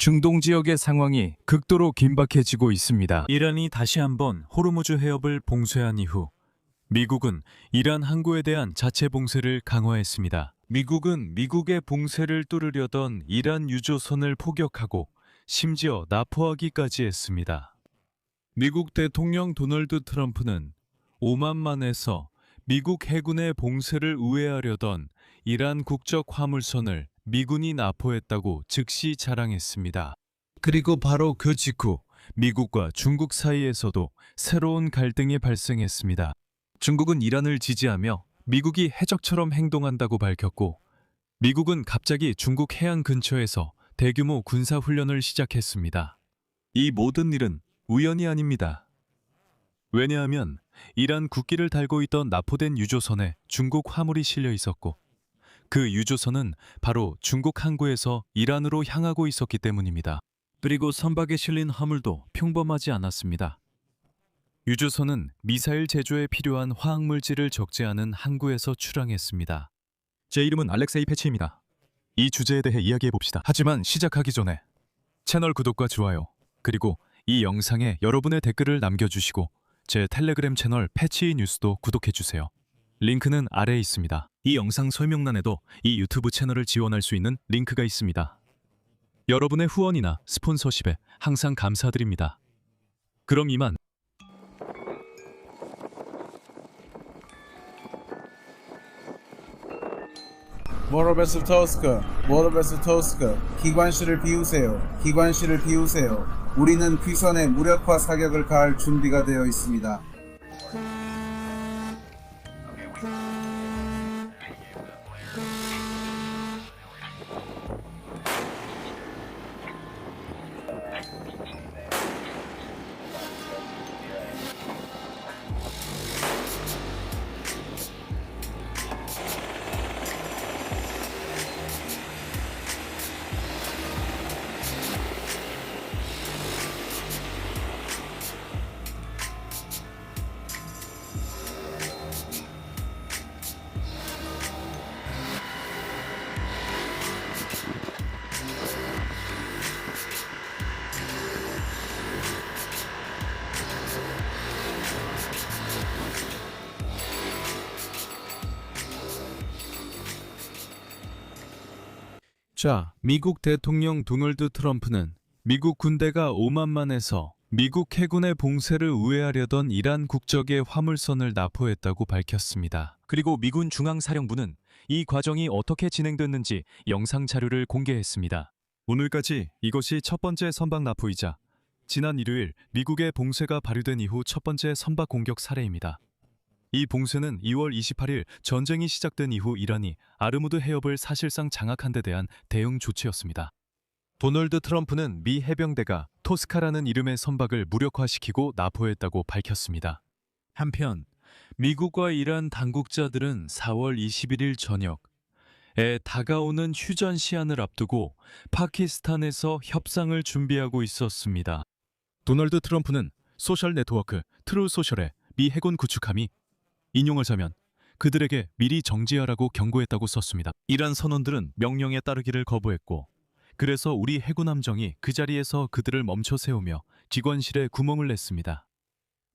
중동 지역의 상황이 극도로 긴박해지고 있습니다. 이란이 다시 한번 호르무즈 해협을 봉쇄한 이후 미국은 이란 항구에 대한 자체 봉쇄를 강화했습니다. 미국은 미국의 봉쇄를 뚫으려던 이란 유조선을 포격하고 심지어 납포하기까지 했습니다. 미국 대통령 도널드 트럼프는 오만만에서 미국 해군의 봉쇄를 우회하려던 이란 국적 화물선을 미군이 납포했다고 즉시 자랑했습니다. 그리고 바로 그 직후 미국과 중국 사이에서도 새로운 갈등이 발생했습니다. 중국은 이란을 지지하며 미국이 해적처럼 행동한다고 밝혔고, 미국은 갑자기 중국 해안 근처에서 대규모 군사훈련을 시작했습니다. 이 모든 일은 우연이 아닙니다. 왜냐하면 이란 국기를 달고 있던 납포된 유조선에 중국 화물이 실려 있었고, 그 유조선은 바로 중국 항구에서 이란으로 향하고 있었기 때문입니다. 그리고 선박에 실린 화물도 평범하지 않았습니다. 유조선은 미사일 제조에 필요한 화학물질을 적재하는 항구에서 출항했습니다. 제 이름은 알렉세이 패치입니다. 이 주제에 대해 이야기해봅시다. 하지만 시작하기 전에 채널 구독과 좋아요, 그리고 이 영상에 여러분의 댓글을 남겨주시고 제 텔레그램 채널 패치 뉴스도 구독해주세요. 링크는 아래에 있습니다. 이 영상 설명란에도 이 유튜브 채널을 지원할 수 있는 링크가 있습니다. 여러분의 후원이나 스폰서십에 항상 감사드립니다. 그럼 이만. 모로베스 토스크, 모로베스 토스크, 기관실을 비우세요. 기관실을 비우세요. 우리는 귀선의 무력화 사격을 가할 준비가 되어 있습니다. 자, 미국 대통령 도널드 트럼프는 미국 군대가 오만만에서 미국 해군의 봉쇄를 우회하려던 이란 국적의 화물선을 납포했다고 밝혔습니다. 그리고 미군 중앙사령부는 이 과정이 어떻게 진행됐는지 영상 자료를 공개했습니다. 오늘까지 이것이 첫 번째 선박 납포이자 지난 일요일 미국의 봉쇄가 발효된 이후 첫 번째 선박 공격 사례입니다. 이 봉쇄는 2월 28일 전쟁이 시작된 이후 이란이 아르무드 해협을 사실상 장악한 데 대한 대응 조치였습니다. 도널드 트럼프는 미 해병대가 토스카라는 이름의 선박을 무력화시키고 납포했다고 밝혔습니다. 한편 미국과 이란 당국자들은 4월 21일 저녁에 다가오는 휴전 시한을 앞두고 파키스탄에서 협상을 준비하고 있었습니다. 도널드 트럼프는 소셜 네트워크 트루 소셜에 미 해군 구축함이 인용을 하면 그들에게 미리 정지하라고 경고했다고 썼습니다. 이란 선원들은 명령에 따르기를 거부했고, 그래서 우리 해군 함정이 그 자리에서 그들을 멈춰 세우며 기관실에 구멍을 냈습니다.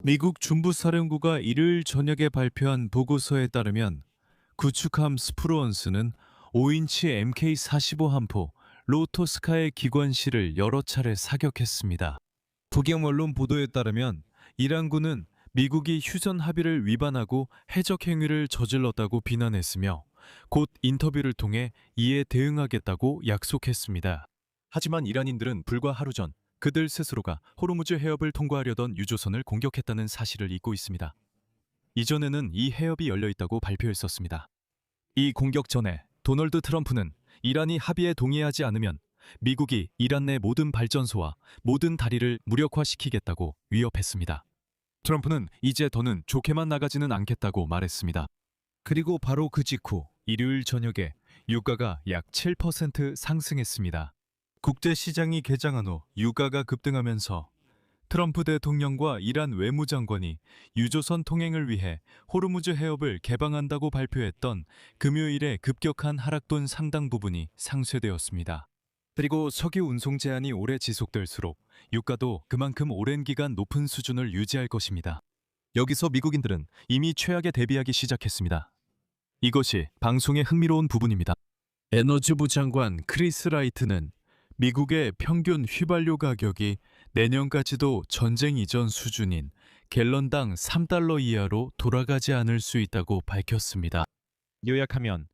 미국 중부사령부가 일요일 저녁에 발표한 보고서에 따르면 구축함 스프루언스는 5인치 MK-45 함포 로토스카의 기관실을 여러 차례 사격했습니다. 북영 언론 보도에 따르면 이란군은 미국이 휴전 합의를 위반하고 해적 행위를 저질렀다고 비난했으며 곧 인터뷰를 통해 이에 대응하겠다고 약속했습니다. 하지만 이란인들은 불과 하루 전 그들 스스로가 호르무즈 해협을 통과하려던 유조선을 공격했다는 사실을 잊고 있습니다. 이전에는 이 해협이 열려 있다고 발표했었습니다. 이 공격 전에 도널드 트럼프는 이란이 합의에 동의하지 않으면 미국이 이란 내 모든 발전소와 모든 다리를 무력화시키겠다고 위협했습니다. 트럼프는 이제 더는 좋게만 나가지는 않겠다고 말했습니다. 그리고 바로 그 직후 일요일 저녁에 유가가 약 7% 상승했습니다. 국제시장이 개장한 후 유가가 급등하면서 트럼프 대통령과 이란 외무장관이 유조선 통행을 위해 호르무즈 해협을 개방한다고 발표했던 금요일의 급격한 하락돈 상당 부분이 상쇄되었습니다. 그리고 석유 운송 제한이 오래 지속될수록 유가도 그만큼 오랜 기간 높은 수준을 유지할 것입니다. 여기서 미국인들은 이미 최악에 대비하기 시작했습니다. 이것이 방송의 흥미로운 부분입니다. 에너지부 장관 크리스 라이트는 미국의 평균 휘발유 가격이 내년까지도 전쟁 이전 수준인 갤런당 3달러 이하로 돌아가지 않을 수 있다고 밝혔습니다. 요약하면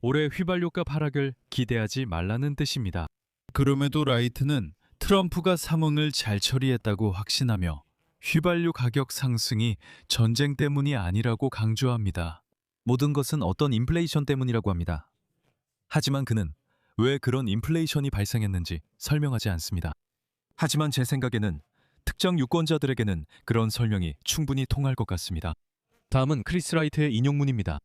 올해 휘발유값 하락을 기대하지 말라는 뜻입니다. 그럼에도 라이트는 트럼프가 상황을 잘 처리했다고 확신하며 휘발유 가격 상승이 전쟁 때문이 아니라고 강조합니다. 모든 것은 어떤 인플레이션 때문이라고 합니다. 하지만 그는 왜 그런 인플레이션이 발생했는지 설명하지 않습니다. 하지만 제 생각에는 특정 유권자들에게는 그런 설명이 충분히 통할 것 같습니다. 다음은 크리스 라이트의 인용문입니다.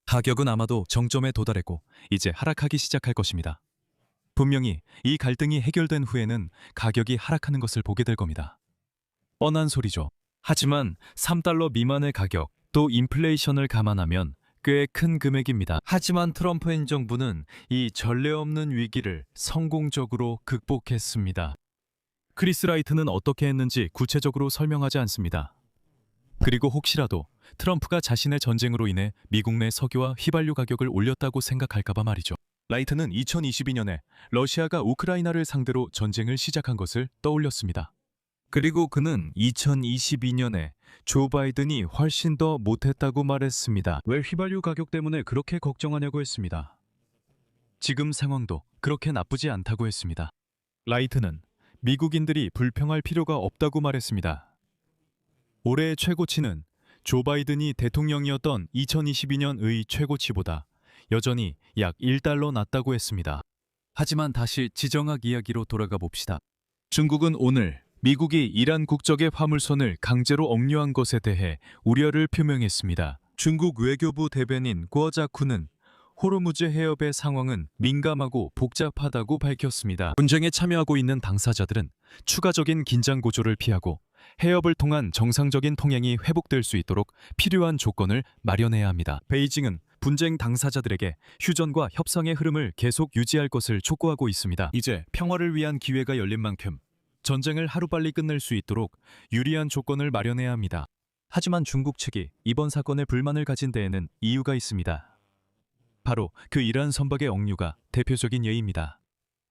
가격은 아마도 정점에 도달했고 이제 하락하기 시작할 것입니다. 분명히 이 갈등이 해결된 후에는 가격이 하락하는 것을 보게 될 겁니다. 뻔한 소리죠. 하지만 3달러 미만의 가격, 또 인플레이션을 감안하면 꽤 큰 금액입니다. 하지만 트럼프 행정부는 이 전례 없는 위기를 성공적으로 극복했습니다. 크리스 라이트는 어떻게 했는지 구체적으로 설명하지 않습니다. 그리고 혹시라도 트럼프가 자신의 전쟁으로 인해 미국 내 석유와 휘발유 가격을 올렸다고 생각할까봐 말이죠. 라이트는 2022년에 러시아가 우크라이나를 상대로 전쟁을 시작한 것을 떠올렸습니다. 그리고 그는 2022년에 조 바이든이 훨씬 더 못했다고 말했습니다. 왜 휘발유 가격 때문에 그렇게 걱정하냐고 했습니다. 지금 상황도 그렇게 나쁘지 않다고 했습니다. 라이트는 미국인들이 불평할 필요가 없다고 말했습니다. 올해의 최고치는 조 바이든이 대통령이었던 2022년의 최고치보다 여전히 약 1달러 낮다고 했습니다. 하지만 다시 지정학 이야기로 돌아가 봅시다. 중국은 오늘 미국이 이란 국적의 화물선을 강제로 억류한 것에 대해 우려를 표명했습니다. 중국 외교부 대변인 구어자쿠는 호르무즈 해협의 상황은 민감하고 복잡하다고 밝혔습니다. 분쟁에 참여하고 있는 당사자들은 추가적인 긴장 고조를 피하고 해협을 통한 정상적인 통행이 회복될 수 있도록 필요한 조건을 마련해야 합니다. 베이징은 분쟁 당사자들에게 휴전과 협상의 흐름을 계속 유지할 것을 촉구하고 있습니다. 이제 평화를 위한 기회가 열린 만큼 전쟁을 하루빨리 끝낼 수 있도록 유리한 조건을 마련해야 합니다. 하지만 중국 측이 이번 사건에 불만을 가진 데에는 이유가 있습니다. 바로 그 이란 선박의 억류가 대표적인 예입니다.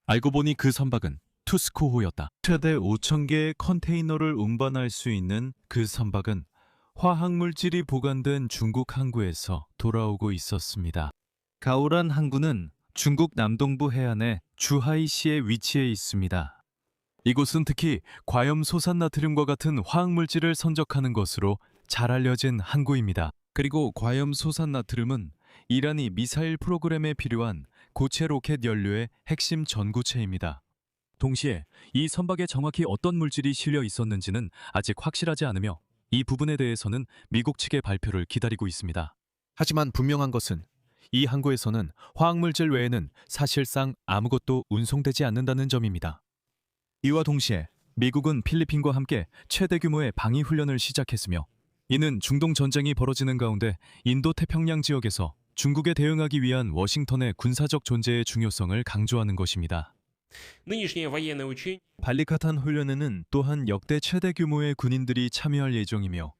알고 보니 그 선박은 투스코호였다. 최대 5,000개의 컨테이너를 운반할 수 있는 그 선박은 화학물질이 보관된 중국 항구에서 돌아오고 있었습니다. 가오란 항구는 중국 남동부 해안의 주하이시에 위치해 있습니다. 이곳은 특히 과염소산나트륨과 같은 화학물질을 선적하는 것으로 잘 알려진 항구입니다. 그리고 과염소산나트륨은 이란이 미사일 프로그램에 필요한 고체 로켓 연료의 핵심 전구체입니다. 동시에 이 선박에 정확히 어떤 물질이 실려 있었는지는 아직 확실하지 않으며 이 부분에 대해서는 미국 측의 발표를 기다리고 있습니다. 하지만 분명한 것은 이 항구에서는 화학물질 외에는 사실상 아무것도 운송되지 않는다는 점입니다. 이와 동시에 미국은 필리핀과 함께 최대 규모의 방위 훈련을 시작했으며 이는 중동 전쟁이 벌어지는 가운데 인도태평양 지역에서 중국에 대응하기 위한 워싱턴의 군사적 존재의 중요성을 강조하는 것입니다. 발리카탄 훈련에는 또한 역대 최대 규모의 군인들이 참여할 예정이며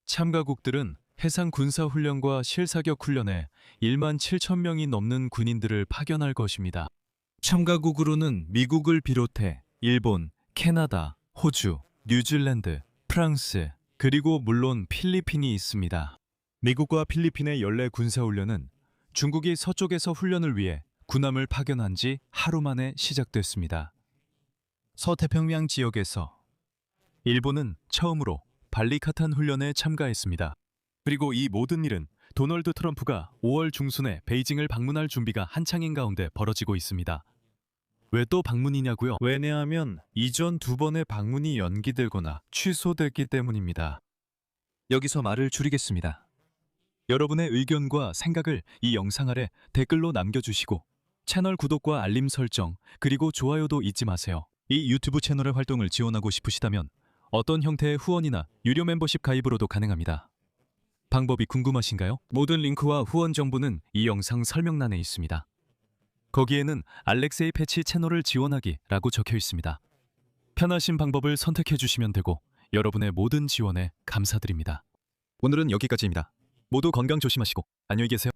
참가국들은 해상 군사 훈련과 실사격 훈련에 1만 7천 명이 넘는 군인들을 파견할 것입니다. 참가국으로는 미국을 비롯해 일본, 캐나다, 호주, 뉴질랜드, 프랑스, 그리고 물론 필리핀이 있습니다. 미국과 필리핀의 연례 군사훈련은 중국이 서쪽에서 훈련을 위해 군함을 파견한 지 하루 만에 시작됐습니다. 서태평양 지역에서 일본은 처음으로 발리카탄 훈련에 참가했습니다. 그리고 이 모든 일은 도널드 트럼프가 5월 중순에 베이징을 방문할 준비가 한창인 가운데 벌어지고 있습니다. 왜 또 방문이냐고요? 왜냐하면 이전 2번의 방문이 연기되거나 취소됐기 때문입니다. 여기서 말을 줄이겠습니다. 여러분의 의견과 생각을 이 영상 아래 댓글로 남겨주시고 채널 구독과 알림 설정 그리고 좋아요도 잊지 마세요. 이 유튜브 채널의 활동을 지원하고 싶으시다면 어떤 형태의 후원이나 유료 멤버십 가입으로도 가능합니다. 방법이 궁금하신가요? 모든 링크와 후원 정보는 이 영상 설명란에 있습니다. 거기에는 알렉세이 패치 채널을 지원하기라고 적혀 있습니다. 편하신 방법을 선택해 주시면 되고 여러분의 모든 지원에 감사드립니다. 오늘은 여기까지입니다. 모두 건강 조심하시고 안녕히 계세요.